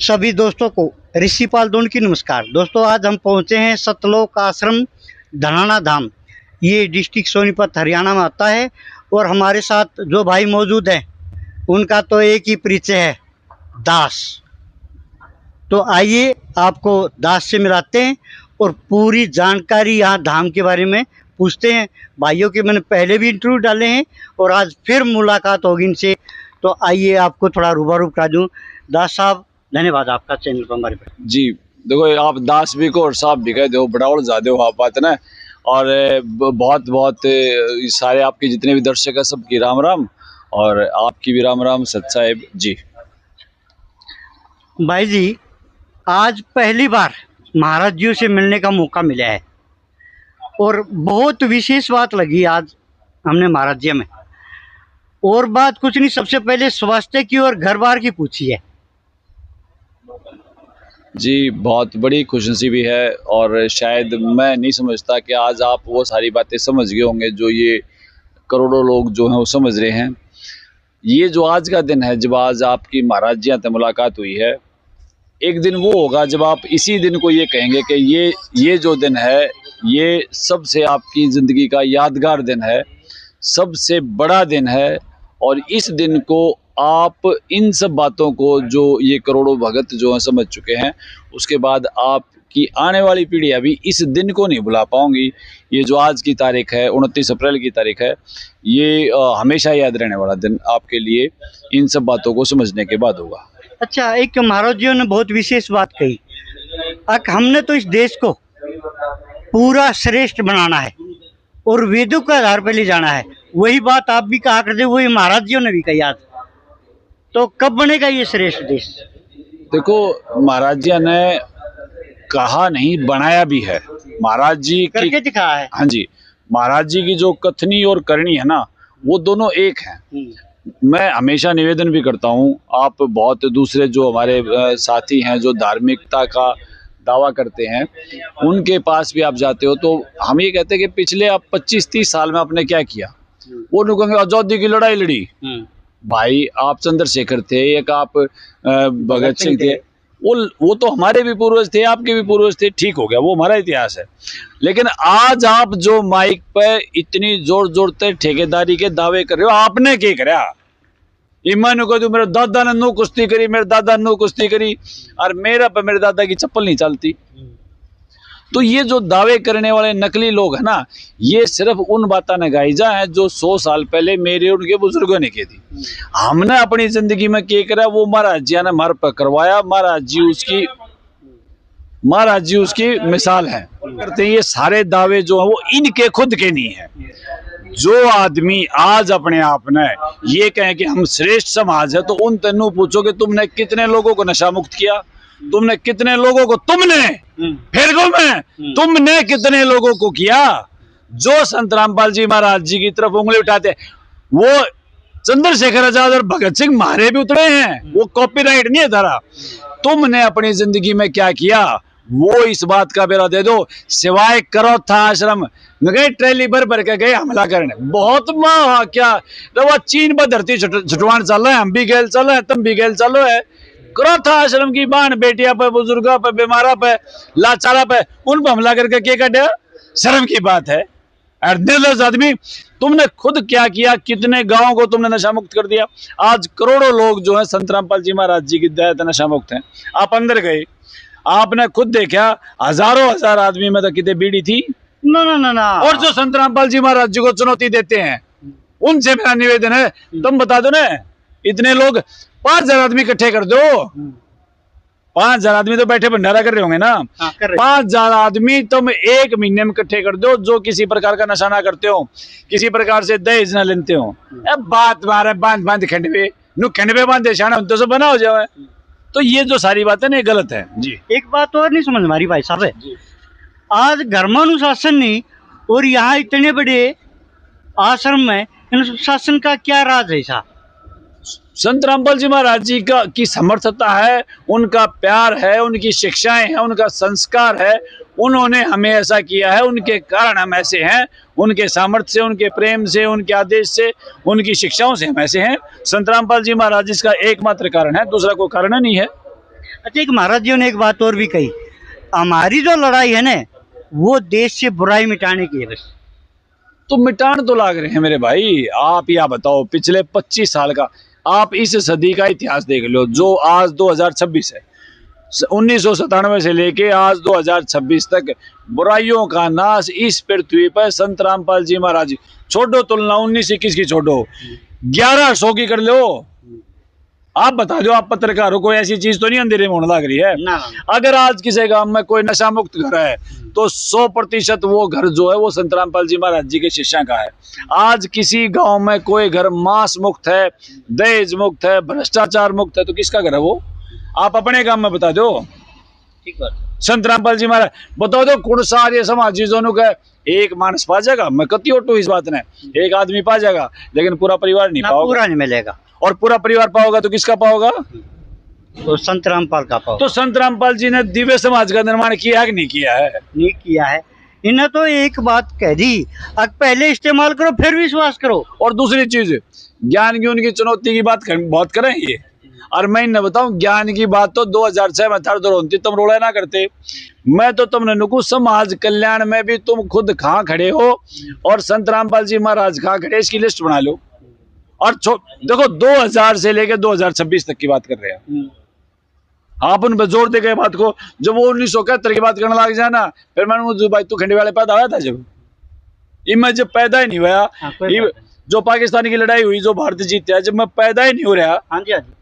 सभी दोस्तों को ऋषिपाल दोन की नमस्कार। दोस्तों, आज हम पहुंचे हैं सतलोक आश्रम धनाना धाम। ये डिस्ट्रिक्ट सोनीपत हरियाणा में आता है और हमारे साथ जो भाई मौजूद हैं उनका तो एक ही परिचय है, दास। तो आइए आपको दास से मिलाते हैं और पूरी जानकारी यहाँ धाम के बारे में पूछते हैं। भाइयों के मैंने पहले भी इंटरव्यू डाले हैं और आज फिर मुलाकात होगी इनसे। तो आइए आपको थोड़ा रूबरू करा दूँ। दास साहब, धन्यवाद आपका चैनल पर हमारे पे। जी देखो, आप दास भी को और साहब भी कह दो, बड़ावड़ ज्यादा हो आप बात ना। और बहुत बहुत सारे आपके जितने भी दर्शक है सबकी राम राम, और आपकी भी राम राम सत साहेब जी। भाई जी, आज पहली बार महाराज जी से मिलने का मौका मिला है और बहुत विशेष बात लगी आज हमने महाराज जी में। और बात कुछ नहीं, सबसे पहले स्वास्थ्य की और घर बार की पूछी है। जी बहुत बड़ी खुशनसीबी है, और शायद मैं नहीं समझता कि आज आप वो सारी बातें समझ गए होंगे जो ये करोड़ों लोग जो हैं वो समझ रहे हैं। ये जो आज का दिन है, जब आज आपकी महाराज जी से मुलाकात हुई है, एक दिन वो होगा जब आप इसी दिन को ये कहेंगे कि ये जो दिन है ये सबसे आपकी ज़िंदगी का यादगार दिन है, सबसे बड़ा दिन है। और इस दिन को आप इन सब बातों को जो ये करोड़ों भगत जो हैं समझ चुके हैं, उसके बाद आपकी आने वाली पीढ़ी अभी इस दिन को नहीं भुला पाऊंगी। ये जो आज की तारीख है, 29 अप्रैल की तारीख है, ये हमेशा याद रहने वाला दिन आपके लिए इन सब बातों को समझने के बाद होगा। अच्छा, एक महाराज जी ने बहुत विशेष बात कही, हमने तो इस देश को पूरा श्रेष्ठ बनाना है और वेदों के आधार पर ले जाना है। वही बात आप भी कहा करते, वही महाराज जी ने भी कही आज। तो कब बनेगा ये श्रेष्ठ देश? देखो, महाराज जी ने कहा नहीं, बनाया भी है। महाराज जी करके दिखाया है। हाँ जी, महाराज जी की जो कथनी और करनी है ना, वो दोनों एक हैं। मैं हमेशा निवेदन भी करता हूँ, आप बहुत दूसरे जो हमारे साथी हैं जो धार्मिकता का दावा करते हैं, उनके पास भी आप जाते हो तो हम ये कहते हैं कि पिछले आप 25-30 साल में आपने क्या किया। वो लोग कहेंगे आजादी की लड़ाई लड़ी। भाई, आप चंद्रशेखर थे, एक आप भगत सिंह थे, वो तो हमारे भी पूर्वज थे, आपके भी पूर्वज थे, ठीक हो गया, वो हमारा इतिहास है। लेकिन आज आप जो माइक पे इतनी जोर जोर से ठेकेदारी के दावे कर रहे हो, आपने क्या करा? ईमान को तो मेरे दादा ने नू कुश्ती करी, मेरे दादा ने नू कुश्ती करी, और मेरे दादा की चप्पल नहीं चलती। तो ये जो दावे करने वाले नकली लोग हैं ना, ये सिर्फ उन बातों ने गाइजा है जो 100 साल पहले मेरे उनके बुजुर्गों ने की थी। हमने अपनी जिंदगी में क्या करा, वो महाराज जी ने हमारे पर करवाया। महाराज जी उसकी मिसाल है। करते ये सारे दावे जो है वो इनके खुद के नहीं है। जो आदमी आज अपने आप ने ये कहें कि हम श्रेष्ठ समाज है, तो उन तेनू पूछो कि तुमने कितने लोगों को नशा मुक्त किया, तुमने कितने लोगों को तुमने कितने लोगों को किया। जो संत रामपाल जी महाराज जी की तरफ उंगली उठाते, वो चंद्रशेखर आजाद और भगत सिंह मारे भी उतरे हैं, वो कॉपीराइट नहीं है धारा। तुमने अपनी जिंदगी में क्या किया, वो इस बात का बेरा दे दो। सिवाय करो था आश्रम गए, ट्रेली भर के गए हमला करने, बहुत माँ क्या वो चीन पर धरती छुटवान चल रहा है, हम भी गैल चल रहे हैं, तुम भी गैल चलो है। करो था आश्रम की बाण बेटिया पे, बुजुर्गों पे, बीमारा पे, लाचारा पे, उन पर हमला करके क्या कर, शर्म की बात है। निर्दोष आदमी, तुमने खुद क्या किया, कितने गांवों को तुमने नशा मुक्त कर दिया। आज करोड़ों लोग जो है संत रामपाल जी महाराज जी की दया से नशा मुक्त हैं। आप अंदर गए, आपने खुद देखा, हजार आदमी में तो कितने बीड़ी थी ना। और जो संत रामपाल जी महाराज जी को चुनौती देते हैं, उनसे मेरा निवेदन है, तुम बता दो ना, इतने लोग 5000 आदमी इकट्ठे कर दो। 5000 आदमी तो बैठे भंडारा कर रहे होंगे ना। 5000 आदमी तुम एक महीने में इकट्ठे कर दो, जो किसी प्रकार का नशा ना करते हो, किसी प्रकार से दहेज ना लेते हो। अब बात मारे बांध खंडवे बांधे शाना तो सब बना हो जाए। तो ये जो सारी बातें ना, गलत है जी। एक बात और नहीं समझ मारी भाई साहब है, आज धर्मानुशासन नहीं, और यहाँ इतने बड़े आश्रम में अनुशासन का क्या राज है साहब? संत रामपाल जी महाराज जी की समर्थता है, उनका प्यार है, उनकी शिक्षाएं हैं, उनका संस्कार है। उन्होंने हमें ऐसा किया है, उनके कारण हम ऐसे हैं। उनके सामर्थ्य से, उनके प्रेम से, उनके आदेश से, उनकी शिक्षाओं से हम ऐसे हैं। संत रामपाल जी महाराज इसका एकमात्र कारण है, दूसरा कोई कारण नहीं है। अच्छा, एक महाराज जी ने एक बात और भी कही, हमारी जो लड़ाई है ना वो देश से बुराई मिटाने की है बस। तो मिटान तो लाग रहे हैं मेरे भाई। आप या बताओ, पिछले 25 साल का आप इस सदी का इतिहास देख लो, जो आज 2026 है, 1997 से लेके आज 2026 तक बुराइयों का नाश इस पृथ्वी पर संत रामपाल जी महाराज जी, छोड़ो तुलना 19-21 की, छोड़ो 1100 की कर लो। आप बता दो, आप पत्रकार हो, कोई ऐसी चीज तो नहीं अंधेरे में होने लग रही है ना। अगर आज किसी गांव में कोई नशा मुक्त घर है तो 100% वो घर जो है वो संत रामपाल जी महाराज जी के शिष्यों का है। आज किसी गांव में कोई घर मांस मुक्त है, दहेज मुक्त है, भ्रष्टाचार मुक्त है, तो किसका घर है वो? आप अपने गांव में बता दो। ठीक बात। संत रामपाल जी महाराज बताओ दो, कुण सारे समाजी दोनों का एक मानस पा जाएगा, मैं कति ओटो इस बात ने, एक आदमी पा जाएगा, लेकिन पूरा परिवार नहीं पाओगे, पूरा नहीं मिलेगा। और पूरा परिवार पाओगा तो किसका पाओगा? तो संत रामपाल का पाओ। तो संत रामपाल जी ने दिव्य समाज का निर्माण किया है कि नहीं किया है? नहीं किया है। इन्हें तो एक बात कह दी, अब पहले इस्तेमाल करो फिर विश्वास करो। और दूसरी चीज, ज्ञान की उनकी चुनौती की बात बहुत करें ये, और मैं इन्हें बताऊं ज्ञान की बात तो 2006 में था, तुम रोड़ा ना करते। मैं तो तुमने नुकू समाज कल्याण में भी तुम खुद कहाँ खड़े हो और संत रामपाल जी महाराज कहाँ खड़े, इसकी लिस्ट बना लो। और देखो 2000 से लेकर 2026 तक की बात कर रहे हैं आप, उन पर जोर दे गए बात को। जब वो 1971 की बात करने लग जाए ना, फिर मैंने भाई तू खंडे वाले पैदा हुआ था जब, मैं जब पैदा ही नहीं हुआ, जो पाकिस्तान की लड़ाई हुई, जो भारत जीते, जब मैं पैदा ही नहीं हो रहा, हाँ जी, हाँ जी,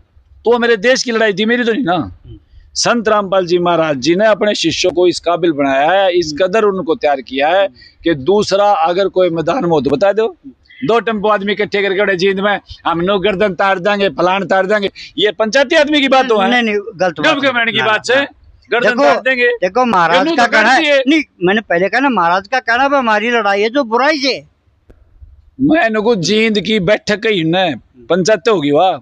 तो मेरे देश की लड़ाई थी, मेरी तो नहीं ना। संत रामपाल जी महाराज जी ने अपने शिष्यों को इस काबिल बनाया है, इस कदर उनको तैयार किया है कि दूसरा अगर कोई मैदान में हो तो बता दो, 2 टेम्पो आदमी इकट्ठे करके जींद में हम नो गर्दन तार देंगे, फलान तार देंगे, ये पंचायती आदमी की बात तो है। नहीं, गलत गवर्नमेंट की बात से गर्दन तार देंगे। देखो महाराज का कहना है, नहीं मैंने पहले कहा ना, महाराज का कहना है हमारी लड़ाई है जो बुराई से। मैं नुको जींद की बैठक ही न पंचायत होगी वाह,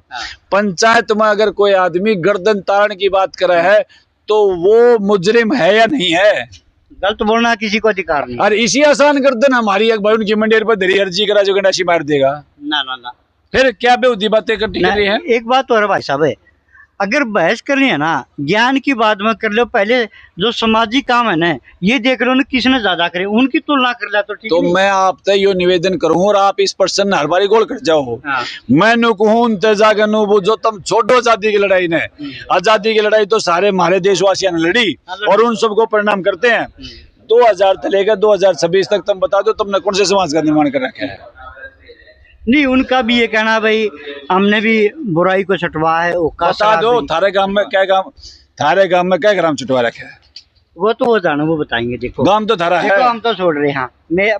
पंचायत में अगर कोई आदमी गर्दन तारण की बात कर रहा है तो वो मुजरिम है या नहीं है? गलत बोलना किसी को अधिकार नहीं। और इसी आसान गर्दन हमारी एक भाई उनकी मंडेर पर धरी अर्जी करा जो गंडासी मार देगा ना ना ना, फिर क्या बेहूदी बातें इकट्ठी कर रही है। एक बात और है भाई साहब, अगर बहस करनी है ना ज्ञान की बात में कर लो, पहले जो सामाजिक काम है ना ये देख लो ना किसने ज्यादा करे, उनकी तुलना कर लिया तो ठीक। तो मैं आपसे यो निवेदन करूं और आप इस पर्सन हर बारी गोल कर जाओ। हाँ। मैं नु कहूं वो जो तुम छोड़ो आजादी की लड़ाई ने, आजादी की लड़ाई तो सारे हमारे देशवासियों ने लड़ी और उन सबको परिणाम करते हैं। 2000 से लेकर 2026 तक तुम बता दो तुमने कौन से समाज का निर्माण कर रखा है? नहीं, उनका भी ये कहना भाई हमने भी बुराई को छुटवा है। बता दो थारे गांव में क्या ग्राम छुटवा रखे है? वो तो वो जानो, वो बताएंगे। देखो गांव तो थारा है, हम तो छोड़ रहे हैं,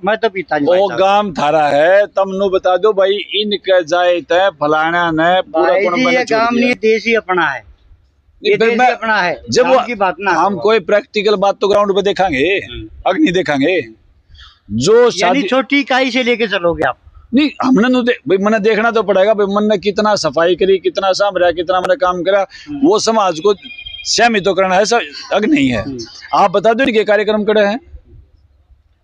मैं तो पीता नहीं। वो गांव थारा है, तुम नु बता दो भाई इनके जाए तय फलाना ने पूरा ये गांव नहीं, देश ही अपना है, ये देश ही अपना है। जब वो की बात ना, हम कोई प्रैक्टिकल बात तो ग्राउंड पे देखेंगे, अग्नि देखेंगे। जो शादी छोटी इकाई से लेके चलोगे आप? नहीं, हमने भाई मैंने देखना तो पड़ेगा भाई मन ने कितना सफाई करी, कितना साम रहा, कितना मैंने काम करा, वो समाज को सहमित तो करना है, अग नहीं है। आप बता दो कि कार्यक्रम करे हैं?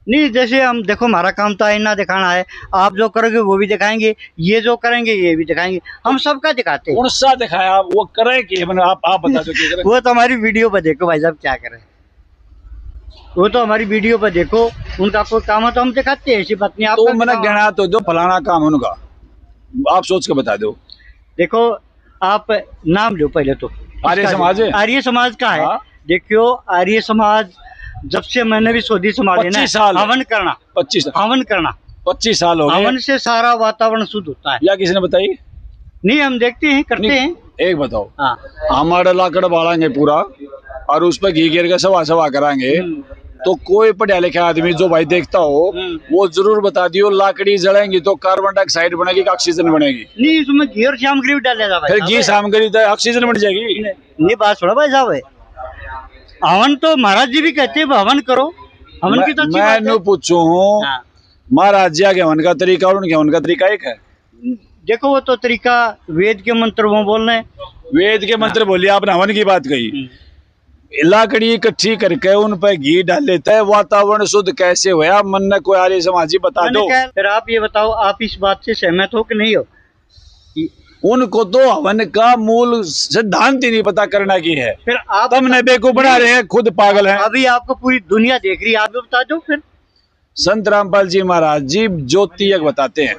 नहीं, जैसे हम देखो हमारा काम तो आईना दिखाना है, आप जो करोगे वो भी दिखाएंगे, ये जो करेंगे ये भी दिखाएंगे, हम सबका दिखाते हैं। कौन सा दिखाया आप, वो करे कि आप बता दो क्या करें? वो तो हमारी वीडियो पर देखो भाई साहब क्या करें, वो तो हमारी वीडियो पर देखो, उनका कोई काम है तो हम दिखाते हैं, ऐसी बात नहीं। आप तो मैंने कहना तो दो फलाना काम उनका, आप सोच के बता दो। देखो आप नाम लो पहले तो, आर्य समाज है, आर्य समाज का है। देखियो आर्य समाज जब से मैंने भी सोधी समाज 25 साल हवन करना, 25 साल हो गए। हवन से सारा वातावरण शुद्ध होता है। या किसी ने बताई? नहीं, हम देखते हैं, करते हैं। एक बताओ, हमारा लाकड़ बालेंगे पूरा और उस पर घी गिर के सवा कराएंगे, तो कोई पढ़ा लिखा आदमी जो भाई देखता हो वो जरूर बता दियो लाकड़ी जलाएंगी तो कार्बन डाइऑक्साइड बनेगी कि ऑक्सीजन बनेगी? नहीं, इसमें घी और सामग्री भी डालेगा, फिर घी सामग्री तो ऑक्सीजन बन जाएगी। नहीं, बात सुना भाई साहब, हवन तो महाराज जी भी कहते हैं हवन करो, हवन की तो मैं पूछू हूँ महाराज जी के हवन का तरीका और उनके हवन का तरीका एक है? देखो वो तो तरीका वेद के मंत्र वो बोल रहे हैं, वेद के मंत्र बोलिए, आपने हवन की बात कही, लाकड़ी इकट्ठी करके उन पर घी डाल लेता है, वातावरण शुद्ध कैसे हुआ? मन ने कोई आर्य समाजी बता दो। फिर आप ये बताओ, आप इस बात से सहमत हो कि नहीं हो? उनको तो हवन का मूल सिद्धांत ही नहीं पता करना की है। फिर आप तब ने बेवकूफ बना रहे हैं, खुद पागल हैं। अभी आपको पूरी दुनिया देख रही है, आप भी बता दो फिर। संत रामपाल जी महाराज जी ज्योति यज्ञ बताते हैं।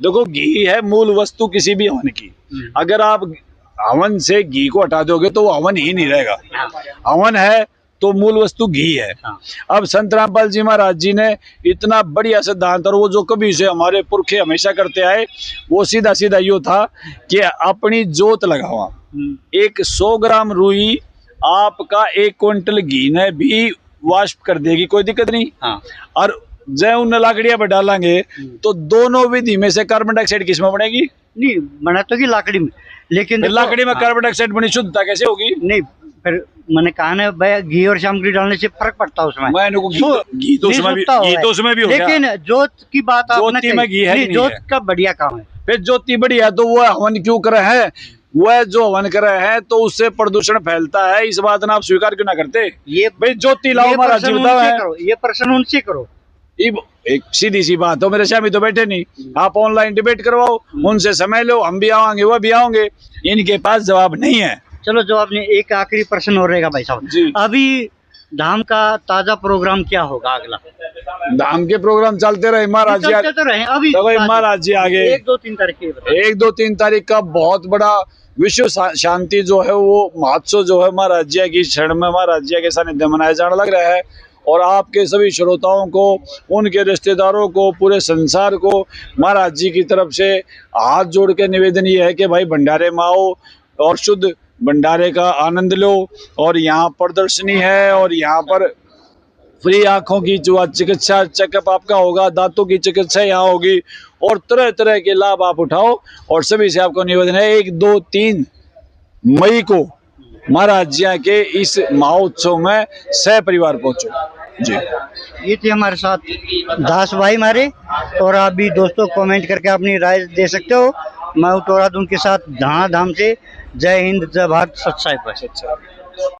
देखो, घी है मूल वस्तु किसी भी हवन की। अगर आप हवन से घी को हटा दोगे तो वो हवन ही नहीं रहेगा। हवन है तो मूल वस्तु घी है। अब संत रामपाल जी महाराज जी ने इतना बढ़िया सिद्धांत, और वो जो कभी से हमारे पुरखे हमेशा करते आए, वो सीधा सीधा यो था कि अपनी जोत लगावा। एक 100 ग्राम रुई आपका 1 क्विंटल घी ने भी वाष्प कर देगी, कोई दिक्कत नहीं। और जय उन लाकड़ियां पर डालेंगे तो दोनों विधि में से कार्बन डाइऑक्साइड किसमें बनेगी? नहीं बना तो की लाकड़ी में, लेकिन लाकड़ी में कार्बन डाइऑक्साइड बनी, शुद्धता कैसे होगी? नहीं, फिर मैंने कहा ना भाई, घी और सामग्री डालने से फर्क पड़ता है उसमें। घी तो उसमें भी हो गया। लेकिन जोत की बात आपने ज्योति में घी है, जोत का बढ़िया काम है। फिर ज्योति बढ़िया तो वो हवन क्यों करे हैं? वह जो हवन करे हैं तो उससे प्रदूषण फैलता है, इस बात ना आप स्वीकार क्यों ना करते? ये भाई ज्योति लाओ महाराज जी, बताओ। ये प्रश्न उनसे करो। एक सीधी सी बात हो, मेरे स्वामी तो बैठे नहीं, आप ऑनलाइन डिबेट करवाओ, उनसे समय लो, हम भी आएंगे वह भी आएंगे, इनके पास जवाब नहीं है। चलो जवाब नहीं, एक आखिरी प्रश्न और रहेगा भाई साहब जी। अभी धाम का ताजा प्रोग्राम क्या होगा अगला? धाम के प्रोग्राम चलते रहे महाराज जी, चलते तो रहे। अभी महाराज जी आगे 1-2-3 तारीख के 1-2-3 तारीख का बहुत बड़ा विश्व शांति जो है वो महोत्सव जो है महाराज जी की क्षण में महाराज जी के सानिध्य मनाया जाने लग रहा है। और आपके सभी श्रोताओं को, उनके रिश्तेदारों को, पूरे संसार को महाराज जी की तरफ से हाथ जोड़ के निवेदन ये है कि भाई भंडारे में आओ और शुद्ध भंडारे का आनंद लो। और यहाँ प्रदर्शनी है, और यहाँ पर फ्री आंखों की जो चिकित्सा चेकअप आपका होगा, दांतों की चिकित्सा यहाँ होगी, और तरह तरह के लाभ आप उठाओ। और सभी से आपको निवेदन है 1-2-3 मई को महाराज जी के इस महोत्सव में सह परिवार पहुंचो। जी, ये थे हमारे साथ दास भाई हमारे। और आप भी दोस्तों कमेंट करके अपनी राय दे सकते हो। मैं उनके साथ धाना धाम से। जय हिंद, जय भारत, सत साहिब।